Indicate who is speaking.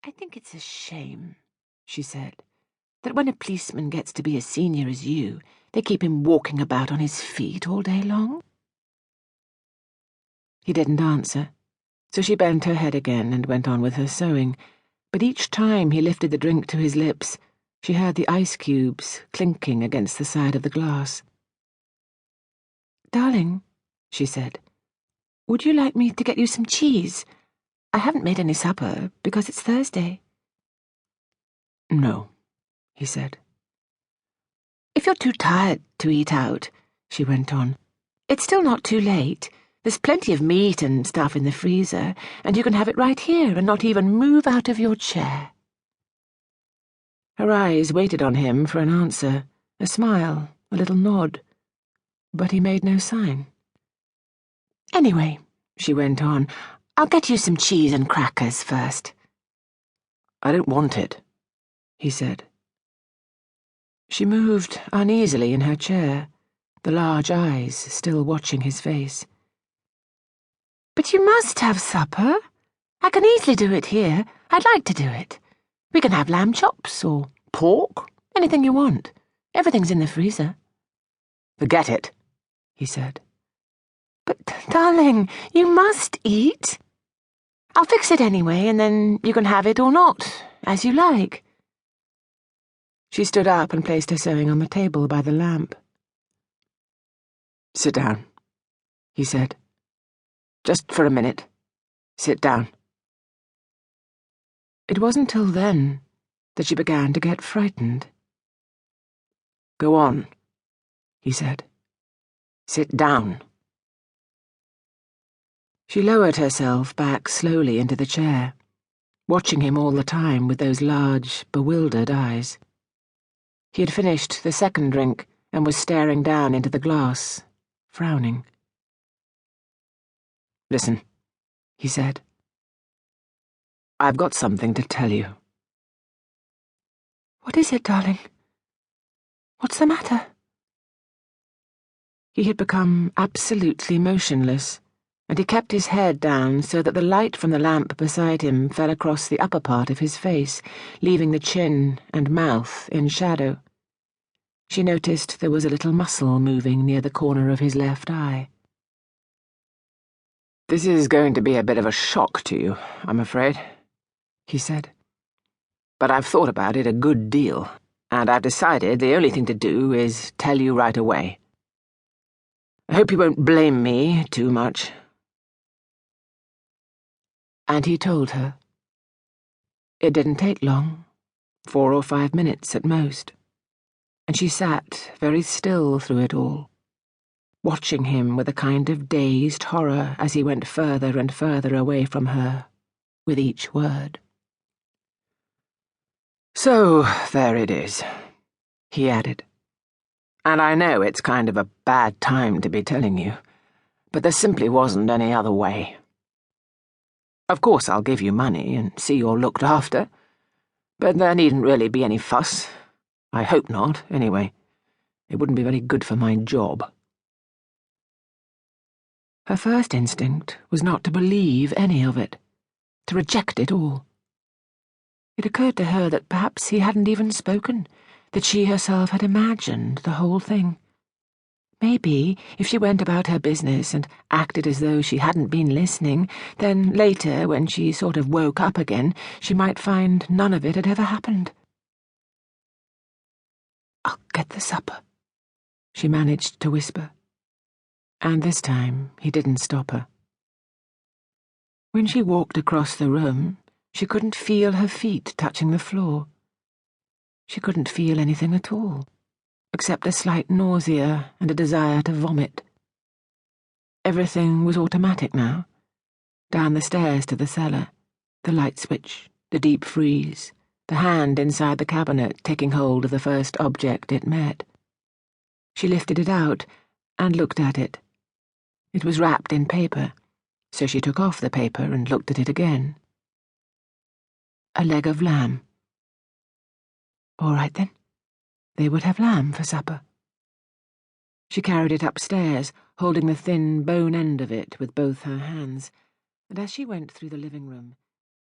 Speaker 1: "I think it's a shame," she said, "that when a policeman gets to be as senior as you, they keep him walking about on his feet all day long." He didn't answer, so she bent her head again and went on with her sewing, but each time he lifted the drink to his lips, she heard the ice cubes clinking against the side of the glass. "Darling," she said, "would you like me to get you some cheese? I haven't made any supper because it's Thursday." "No," he said. "If you're too tired to eat out," she went on, "it's still not too late. There's plenty of meat and stuff in the freezer, and you can have it right here and not even move out of your chair." Her eyes waited on him for an answer, a smile, a little nod, but he made no sign. "Anyway," she went on, "I'll get you some cheese and crackers first." "I don't want it," he said. She moved uneasily in her chair, the large eyes still watching his face. "But you must have supper. I can easily do it here. I'd like to do it. We can have lamb chops or pork, anything you want. Everything's in the freezer." "Forget it," he said. "But, darling, you must eat. I'll fix it anyway, and then you can have it or not, as you like." She stood up and placed her sewing on the table by the lamp. "Sit down," he said. "Just for a minute. Sit down." It wasn't till then that she began to get frightened. "Go on," he said. "Sit down." She lowered herself back slowly into the chair, watching him all the time with those large, bewildered eyes. He had finished the second drink and was staring down into the glass, frowning. "Listen," he said. "I've got something to tell you." "What is it, darling? What's the matter?" He had become absolutely motionless, and he kept his head down so that the light from the lamp beside him fell across the upper part of his face, leaving the chin and mouth in shadow. She noticed there was a little muscle moving near the corner of his left eye. "This is going to be a bit of a shock to you, I'm afraid," he said. "But I've thought about it a good deal, and I've decided the only thing to do is tell you right away. I hope you won't blame me too much." And he told her. It didn't take long, 4 or 5 minutes at most, and she sat very still through it all, watching him with a kind of dazed horror as he went further and further away from her with each word. "So there it is," he added. "And I know it's kind of a bad time to be telling you, but there simply wasn't any other way. Of course I'll give you money and see you're looked after, but there needn't really be any fuss. I hope not, anyway. It wouldn't be very good for my job." Her first instinct was not to believe any of it, to reject it all. It occurred to her that perhaps he hadn't even spoken, that she herself had imagined the whole thing. Maybe, if she went about her business and acted as though she hadn't been listening, then later, when she sort of woke up again, she might find none of it had ever happened. "I'll get the supper," she managed to whisper. And this time he didn't stop her. When she walked across the room, she couldn't feel her feet touching the floor. She couldn't feel anything at all, except a slight nausea and a desire to vomit. Everything was automatic now. Down the stairs to the cellar, the light switch, the deep freeze, the hand inside the cabinet taking hold of the first object it met. She lifted it out and looked at it. It was wrapped in paper, so she took off the paper and looked at it again. A leg of lamb. All right then, they would have lamb for supper. She carried it upstairs, holding the thin bone end of it with both her hands, and as she went through the living room,